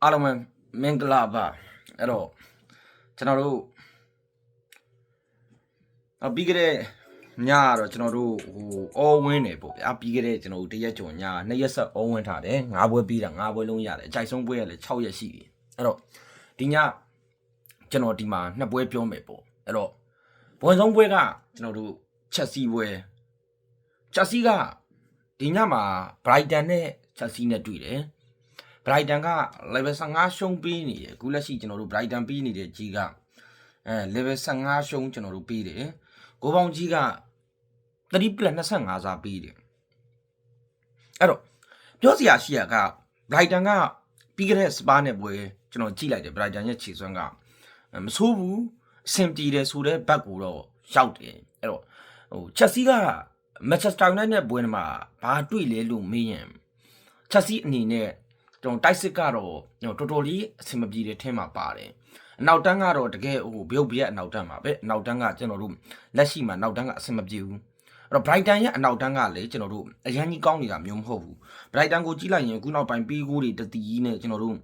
အားလုံးပဲမင်္ဂလာပါအဲ့တော့ကျွန်တော်တို့ပြီးခဲ့တဲ့ညကတော့ကျွန်တော်တို့အော်ဝင်းနေပေါ့ဗျာပြီးခဲ့တဲ့ကျွန်တော်တို့တရက်ကျော်ည2ရက်ဆက်အော်ဝင်းထားတယ်9ပွဲပြီးတာ9ပွဲလုံးရတယ်အကြိုက်ဆုံးပွဲကလည်း6ရက်ရှိပြီအဲ့တော့ဒီညကျွန်တော်ဒီမှာ2ပွဲပြောမယ်ပေါ့အဲ့တော့ဘွယ်ဆုံးပွဲကကျွန်တော်တို့ချက်စီပွဲချက်စီကဒီညမှာ Brighton နဲ့ချက်စီနဲ့တွေ့တယ်Brighton က level 15ရှုံးပေးနေတယ်အခုလက်ရှိကျွန်တော်တို့ Brighton ပေးနေတဲ့ကြီးကlevel 15ရှုံးကျွန်တော်တို့ပေးတယ်ကိုပေါင်းကြီးက3+25စားပေးတယ်အဲ့တော့ပြောစရာရှိရက Brighton ကပြီးခဲ့တဲ့စပါးနဲ့ပွဲကျွန်တော်ကြည့်လိုက်တယ် Brighton ရဲ့ခြေစွမ်းကမဆိုးဘူးအဆင်ပြေတယ်ဆိုတဲ့ဘက်ကိုတော့ရောက်တယ်အဲ့တော့ချက်စီက Manchester United နဲ့ပွဲမှာဘာတွေ့လဲလို့မေးရင်ချက်စီအနေနဲ့ကျွန်တော်တိုက်စစ်ကတော့တော်တော်လေးအဆင်မပြေတဲ့ထင်းမှာပါတယ်အနောက်တန်းကတော့တကယ်ဘုတ်ဘရက်အနောက်တန်းမှာပဲအနောက်တန်းကကျွန်တော်တို့လက်ရှိမှာနောက်တန်းကအဆင်မပြေဘူးအဲ့တော့ Brighton ရဲ့အနောက်တန်းကလည်းကျွန်တော်တို့အရန်ကြီးကောင်းနေတာမျိုးမဟုတ်ဘူး Brighton ကိုကြည့်လိုက်ရင်ခုနောက်ပိုင်းပေးကိုးတွေတတိကြီးနဲ့ကျွန်တော်တို့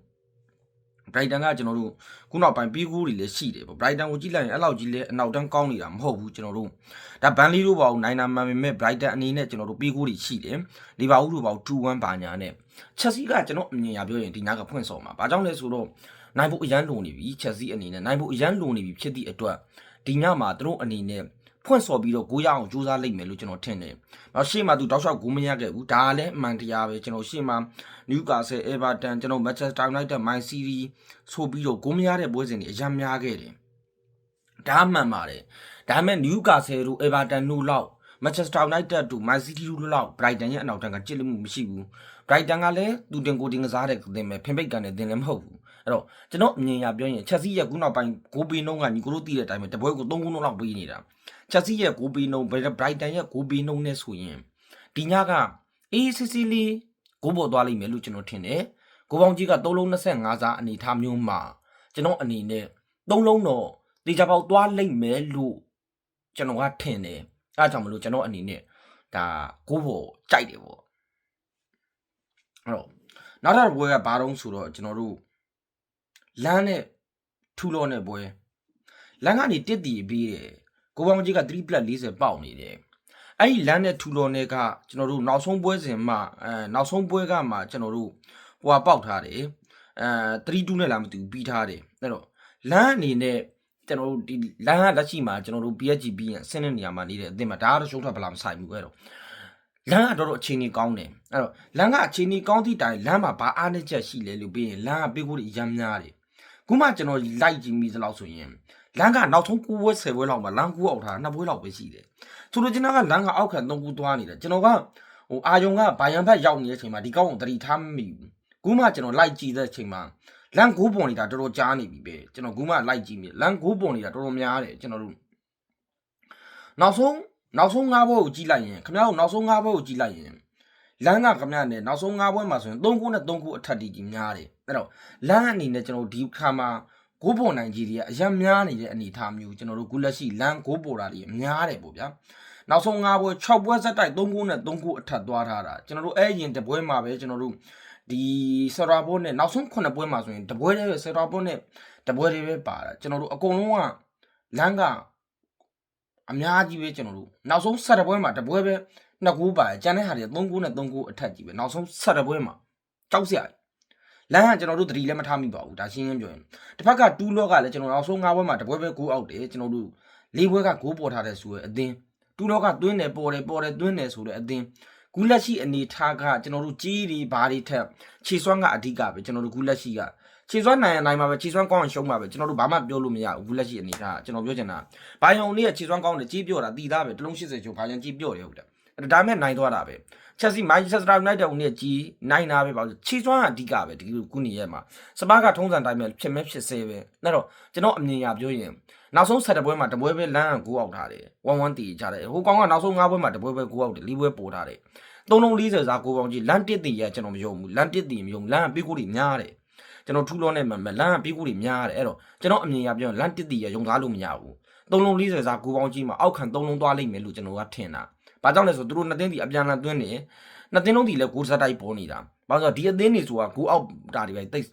Brighton ကကျွန်တော်တို့ခုနောက်ပိုင်းပေးကိုးတွေလည်းရှိတယ်ပေါ့ Brighton ကိုကြည့်လိုက်ရင်အဲ့လောက်ကြီးလည်းအနောက်တန်းကောင်းနေတာမဟုတ်ဘူးကျွန်တော်တို့ဒါဘန်လီတို့ပေါ့နိုင်နာမှန်ပေမဲ့ Brighton အနေနဲ့ကျွန်တော်တို့ပေးကိုးတွေရှိတယ်လီဗာပူးတို့ပေါ့2-1ဘာညာနဲ့ချက်စီကကျွန်တော်အမြင်ရပြောရင်ဒီနားကဖွင့်ဆောင်မှာဘာကြောင့်လဲဆိုတော့နိုင်ဖို့အရန်လိုနေပြီချက်စီအနေနဲ့နိုင်ဖို့အရန်လိုနေပြီဖြစ်သည့်အတွက်ဒီညမှာသူတို့အနေနဲ့ဖွင့်စော်ပြီးတော့ကိုရအောင်စူးစမ်းလိုက်မယ်လို့ကျွန်တော်ထင်တယ်။နောက်ရှေ့မှာသူတောက်လျှောက်ဂိုးမရခဲ့ဘူး။ဒါလည်းအမှန်တရားပဲကျွန်တော်ရှေ့မှာ Newcastle, Everton ကျွန်တော် Manchester United, Man City ဆိုပြီးတော့ဂိုးမရတဲ့ပွဲစဉ်တွေအရန်များခဲ့တယ်။ဒါမှန်ပါတယ်။ဒါပေမဲ့ Newcastle တို့ Everton တို့လောက် Manchester United တို့ Man City တို့လောက် Brighton ရဲ့အနောက်တန်းကကြစ်လို့မရှိဘူး။ Brighton ကလည်းသူတင်ကိုတင်ကစားတဲ့တင်ပဲဖင်ပိတ်ကန်တဲ့တင်လည်းမဟုတ်ဘူး။အဲ့တော့ကျွန်တော်အမြင်ရပြောရင်ချက်စီရဲ့ခုနောက်ပိုင်းဂိုးပေးနှုန်းကညီကိုတို့သိတဲ့အတိုင်းပဲတပွဲကို3ဂိုးလောက်ပေးနေတာချက်စီရဲ့ဂိုးပေးနှုန်း Brighton ရဲ့ဂိုးပေးနှုန်းနဲ့ဆိုရင်ဒီညကအေးစစ်စစ်လေးဂိုးပေါ်သွားလိမ့်မယ်လို့ကျွန်တော်ထင်တယ်ဂိုးပေါင်းကြီးက325စားအနေထားမျိုးမှာကျွန်တော်အနေနဲ့3လုံးတော့တေချာပေါက်သွားလိမ့်မယ်လို့ကျွန်တော်ကထင်တယ်အဲဒါကြောင့်မလို့ကျွန်တော်အနေနဲ့ဒါဂိုးပေါ်ကြိုက်တယ်ပေါ့အဲ့တော့နောက်တစ်ပွဲကဘာတုံးဆိုတော့ကျွန်တော်တို့လမ်းနဲ့ထူလောနဲ့ပွဲလမ်းကနေတစ်တီပြီးတယ်ကိုပေါင်းကြီးက3+40ပေါက်နေတယ်အဲ့ဒီလမ်းနဲ့ထူလောနဲ့ကကျွန်တော်တို့နောက်ဆုံးပွဲစဉ်မှာနောက်ဆုံးပွဲကမှကျွန်တော်တို့ဟိုပေါက်ထားတယ်3-2နဲ့လာမတူပြီးထားတယ်အဲ့တော့လမ်းအနေနဲ့ကျွန်တော်တို့ဒီလမ်းကလက်ရှိမှာကျွန်တော်တို့ PSG ပြီးရင်အဆင့်တဲ့နေရာမှာနေတဲ့အသင်းမှာဒါကတော့ရှုံးထွက်ဗလာမဆိုင်ဘူးအဲ့တော့လမ်းကတော့အခြေအနေကောင်းတယ်အဲ့တော့လမ်းကအခြေအနေကောင်းသည့်တိုင်လမ်းမှာဘာအားနည်းချက်ရှိလဲလို့ပြီးရင်လမ်းကပေးဖို့ရမ်းများတယ်ခုမှကျွန်တော်လိုက်ကြည့်မိသလောက်ဆိုရင်လမ်းကနောက်ဆုံး9ပွဲ10ပွဲလောက်မှာလမ်းကူအောက်ထား2ပွဲလောက်ပဲရှိတယ်ဆိုတော့ကျွန်တော်ကလမ်းကအောက်ခံ3ခုသွားနေတယ်ကျွန်တော်ကအာယုံကဘိုင်ယန်ဘက်ရောက်နေတဲ့အချိန်မှာဒီကောက်ကိုတတိထားမမိဘူးခုမှကျွန်တော်လိုက်ကြည့်တဲ့အချိန်မှာလမ်း9ပေါ်နေတာတော်တော်ကြားနေပြီပဲကျွန်တော်ခုမှလိုက်ကြည့်မိလမ်း9ပေါ်နေတာတော်တော်များတယ်ကျွန်တော်တို့နောက်ဆုံး5ပွဲကိုကြည့်လိုက်ရင်ခင်ဗျားတို့နောက်ဆုံး5ပွဲကိုကြည့်လိုက်ရင်လမ်းကခင်ဗျားနဲ့နောက်ဆုံး5ပွဲမှာဆိုရင်3ခုနဲ့3ခုအထက်တည်ကြီးများတယ်အဲ့တော့လမ်းအနေနဲ့ကျွန်တော်ဒီခါမှာဂိုးပေါ်နိုင်ကြီးတွေကအရင်များနေတဲ့အနေအထားမျိုးကျွန်တော်တို့ခုလက်ရှိလမ်းဂိုးပေါ်တာတွေများတယ်ပေါ့ဗျာနောက်ဆုံး5ပွဲ6ပွဲဆက်တိုက်3ခုနဲ့3ခုအထက်သွားထားတာကျွန်တော်တို့အဲ့ရင်တပွဲမှာပဲကျွန်တော်တို့ဒီဆရာဘောနဲ့နောက်ဆုံး9ပွဲမှာဆိုရင်တပွဲတည်းပဲဆရာဘောနဲ့တပွဲတည်းပဲပါတာကျွန်တော်တို့အကုန်လုံးကလမ်းကအများကြီးပဲကျွန်တော်တို့နောက်ဆုံး7ပွဲမှာတပွဲပဲ2ဂိုးပါတယ်ကျန်တဲ့ဟာတွေ3ဂိုးနဲ့3ဂိုးအထက်ကြီးပဲနောက်ဆုံး7ပွဲမှာကြောက်စရာလမ်းကကျွန်တော်တို့တတိလည်းမထားမိပါဘူးဒါရှင်းရှင်းပြောရင်တစ်ဖက်က2လော့ကလည်းကျွန်တော်နောက်ဆုံး5ပွဲမှာတပွဲပဲဂိုးအောက်တယ်ကျွန်တော်တို့4ပွဲကဂိုးပေါ်ထားတဲ့ဆိုရယ်အသင်း2လော့ကသွင်းတယ်ပေါ်တယ်သွင်းတယ်ဆိုတဲ့အသင်းကူလက်ရှိအနေထားကကျွန်တော်တို့ကြီးတွေဘာတွေထက်ခြေစွမ်းကအဓိကပဲကျွန်တော်တို့ကူလက်ရှိကခြေစွမ်းနိုင်မှာပဲခြေစွမ်းကောင်းအောင်ရှုံးမှာပဲကျွန်တော်တို့ဘာမှပြောလို့မရဘူးကူလက်ရှိအနေထားကျွန်တော်ပြောချင်တာဘိုင်ယုံလေးရဲ့ခြေစွမ်းကောင်းတယ်ကြီးပြော့တာတီသားပဲတလုံး80ကျော်ဘိုင်ယုံကြီးပြော့တယ်ဟုတ်တယ်ဒါမဲ့နိုင်သွားတာပဲချက်စီ Manchester United ဦးနဲ့ကြီးနိုင်တာပဲပေါ့ခြေစွမ်းအဓိကပဲဒီခုနေရက်မှာစပါးကထုံးစံတိုင်းပဲဖြစ်မဲဖြစ်စေပဲအဲ့တော့ကျွန်တော်အမြင်ရပြောရင်နောက်ဆုံး7ပွဲမှာတပွဲပဲလမ်းကိုအောက်ထားတယ်1-1တီကြတယ်ဟိုကောင်ကနောက်ဆုံး5ပွဲမှာတပွဲပဲကိုအောက်တယ်4ပွဲပေါ်ထားတယ်340စားကိုပေါင်းကြီးလမ်းတစ်တီရကျွန်တော်မယုံဘူးလမ်းတစ်တီမယုံလမ်းကပေးကိုတွေများတယ်ကျွန်တော်ထူးလို့နဲ့မှန်လမ်းကပေးကိုတွေများတယ်အဲ့တော့ကျွန်တော်အမြင်ရပြောရင်လမ်းတစ်တီရယုံသားလို့မရဘူး340စားကိုပေါင်းကြီးမှာအောက်ခံ3လုံးသွားလိမ့်မယ်လို့ကျွန်တော်ကထင်တာဘာကြောင့်လဲဆိုသူတို့2သင်းဒီအပြန်လန်သွင်းနေ2သင်းလုံးဒီလည်းဂိုးစတိုက်ပေါ်နေတာဘာလို့ဆိုဒီအသင်းတွေဆိုတာဂိုးအောက်တာတွေပဲတိတ်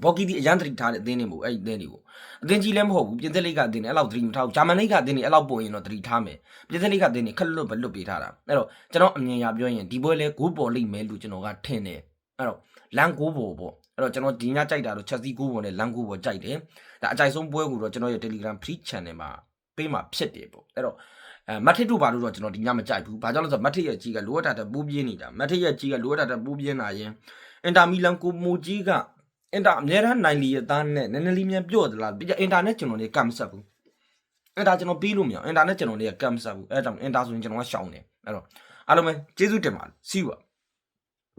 ဘော်ကီဒီအရန်သတိထားတဲ့အသင်းတွေမို့အဲ့ဒီအသင်းတွေကိုအသင်းကြီးလည်းမဟုတ်ဘူးပြင်သစ်လိဂ်ကအသင်းတွေအဲ့လောက်သတိမထားဘူးဂျာမန်လိဂ်ကအသင်းတွေအဲ့လောက်ပုံရင်တော့သတိထားမယ်ပြင်သစ်လိဂ်ကအသင်းတွေခက်လွတ်ပဲလွတ်ပေးထားတာအဲ့တော့ကျွန်တော်အမြင်အရပြောရင်ဒီပွဲလဲဂိုးပေါ်လိမ့်မယ်လို့ကျွန်တော်ကထင်တယ်အဲ့တော့လန်ဂိုးပေါ်ပေါ့အဲ့တော့ကျွန်တော်ဒီညကြိုက်တာတော့ချက်စီဂိုးပေါ်နဲ့လန်ဂိုးပေါ်ကြိုက်တယ်ဒါအကြိုက်ဆုံးပွဲကိုတော့ကျွန်တော်ရဲ့ Telegram Free Channel မှာပေးမှာဖြစ်တယ်ပေါ့အဲ့တော့မတ်ထစ်တို့ဘာလို့တော့ကျွန်တော်ဒီညမကြိုက်ဘူးဘာကြောင့်လဲဆိုတော့မတ်ထစ်ရဲ့ကြီးကလိုအပ်တာတက်ပူးပြင်းနေတာမတ်ထစ်ရဲ့ကြီးကလိုအပ်တာတက်ပူးပြင်းလာရင်အင်တာမီလန်ကိုမိုကြီးကအင်တာအများအားနိုင်လီရဲ့သားနဲ့နည်းနည်းလေးမြန်ပြော့သလားပြအင်တာနဲ့ကျွန်တော်နေကမ်ဆက်ဘူးအင်တာကျွန်တော်ပြီးလို့မရအောင်အင်တာနဲ့ကျွန်တော်နေကမ်ဆက်ဘူးအဲဒါကြောင့်အင်တာဆိုရင်ကျွန်တော်ကရှောင်းတယ်အဲ့တော့အားလုံးပဲကျေးဇူးတင်ပါတယ်စီးပါ